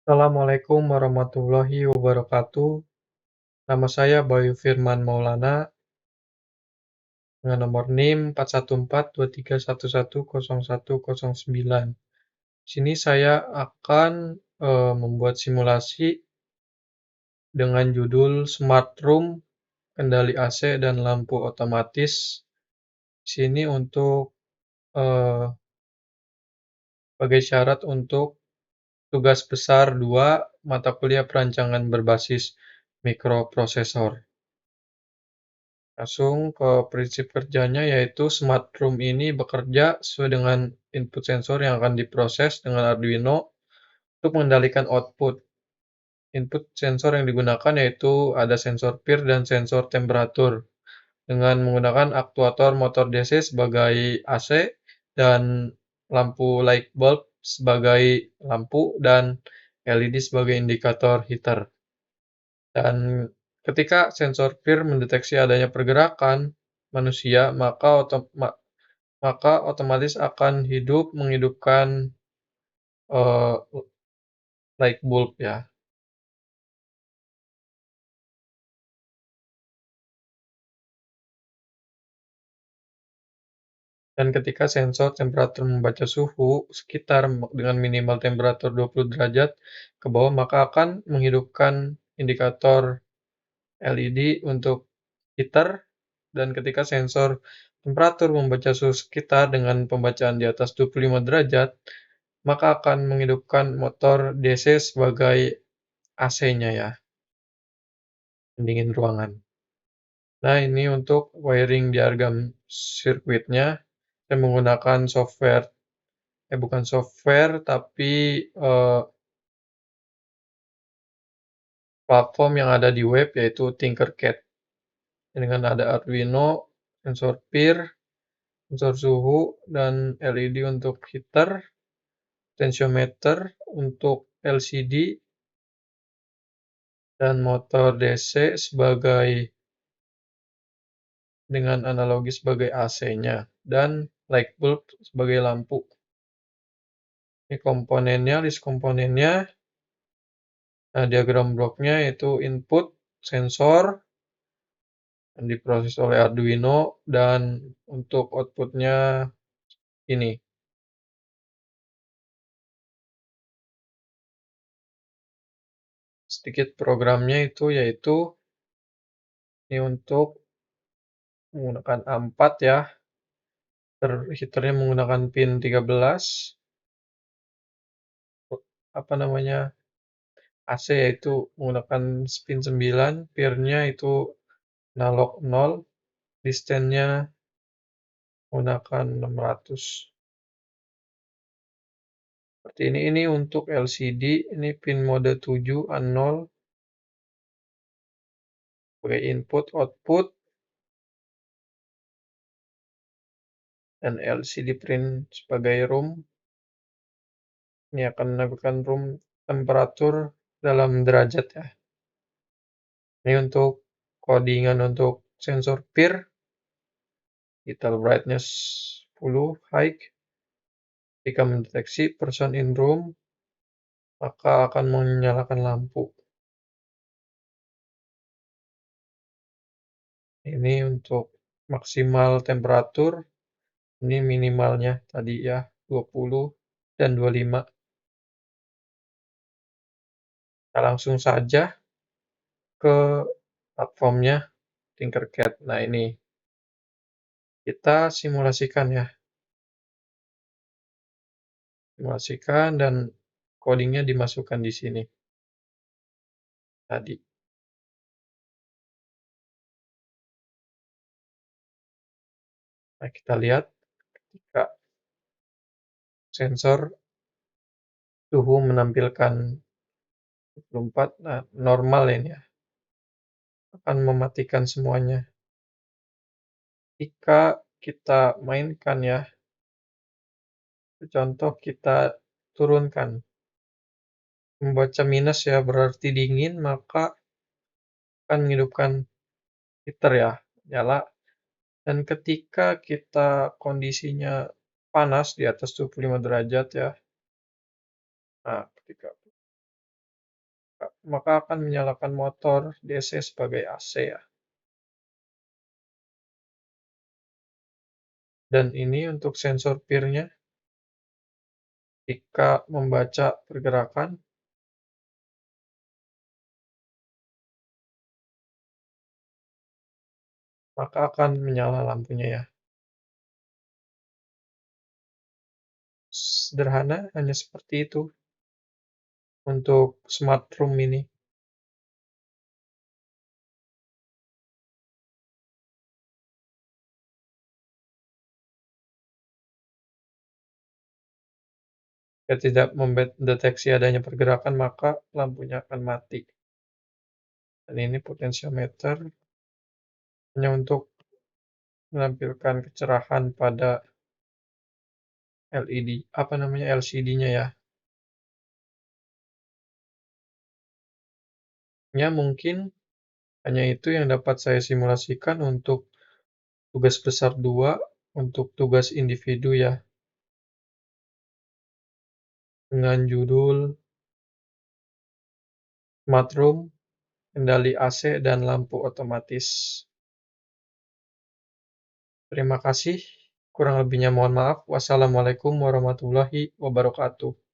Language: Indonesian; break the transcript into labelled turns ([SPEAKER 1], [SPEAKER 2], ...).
[SPEAKER 1] Assalamualaikum warahmatullahi wabarakatuh. Nama saya Bayu Firman Maulana dengan nomor NIM 414231110109. Di sini saya akan membuat simulasi dengan judul Smart Room, Kendali AC dan Lampu Otomatis. Di sini untuk eh, sebagai syarat untuk tugas besar 2 mata kuliah perancangan berbasis mikroprosesor. Langsung ke prinsip kerjanya, yaitu smart room ini bekerja sesuai dengan input sensor yang akan diproses dengan Arduino untuk mengendalikan output. Input sensor yang digunakan yaitu ada sensor PIR dan sensor temperatur dengan menggunakan aktuator motor DC sebagai AC dan lampu light bulb sebagai lampu dan LED sebagai indikator heater. Dan ketika sensor PIR mendeteksi adanya pergerakan manusia, maka otomatis akan menghidupkan eh, light bulb ya. Dan ketika sensor temperatur membaca suhu sekitar dengan minimal temperatur 20 derajat ke bawah, maka akan menghidupkan indikator LED untuk heater. Dan ketika sensor temperatur membaca suhu sekitar dengan pembacaan di atas 25 derajat, maka akan menghidupkan motor DC sebagai AC-nya ya, pendingin ruangan. Nah, ini untuk wiring diagram sirkuitnya. Saya menggunakan software, bukan software, tapi platform yang ada di web, yaitu Tinkercad. Dengan ada Arduino, sensor PIR, sensor suhu, dan LED untuk heater, tensiometer untuk LCD, dan motor DC dengan analogi sebagai AC-nya, dan light bulb sebagai lampu. Ini komponennya, list komponennya. Nah, diagram bloknya itu input, sensor, yang diproses oleh Arduino, dan untuk outputnya ini. Sedikit programnya yaitu ini untuk menggunakan A4 ya. Heaternya menggunakan pin 13. AC yaitu menggunakan pin 9, PIR-nya itu analog 0, distennya menggunakan 600. Seperti ini untuk LCD, ini pin mode 7 A0 sebagai input output, dan LCD print sebagai room. Ini akan menampilkan room temperatur dalam derajat ya. Ini untuk codingan untuk sensor PIR, detail brightness 10 high. Jika mendeteksi person in room, maka akan menyalakan lampu. Ini untuk maksimal temperatur, ini minimalnya tadi ya, 20 dan 25. Kita langsung saja ke platformnya Tinkercad. Nah, ini kita simulasikan ya. Simulasikan dan codingnya dimasukkan di sini. Tadi. Nah, kita lihat ketika sensor suhu menampilkan 24, nah normal ini ya. Akan mematikan semuanya. Jika kita mainkan ya, contoh kita turunkan. Membaca minus ya berarti dingin, maka akan menghidupkan heater ya, nyala. Dan ketika kita kondisinya panas di atas 25 derajat ya, nah ketika maka akan menyalakan motor DC sebagai AC ya. Dan ini untuk sensor PIR-nya, jika membaca pergerakan, maka akan menyala lampunya ya. Sederhana, hanya seperti itu untuk smart room ini. Jika tidak mendeteksi adanya pergerakan, maka lampunya akan mati. Dan ini potensiometer hanya untuk menampilkan kecerahan pada LED, LCD-nya ya. Ya mungkin hanya itu yang dapat saya simulasikan untuk tugas besar 2 untuk tugas individu ya, dengan judul Smart Room, kendali AC, dan lampu otomatis. Terima kasih. Kurang lebihnya mohon maaf. Wassalamualaikum warahmatullahi wabarakatuh.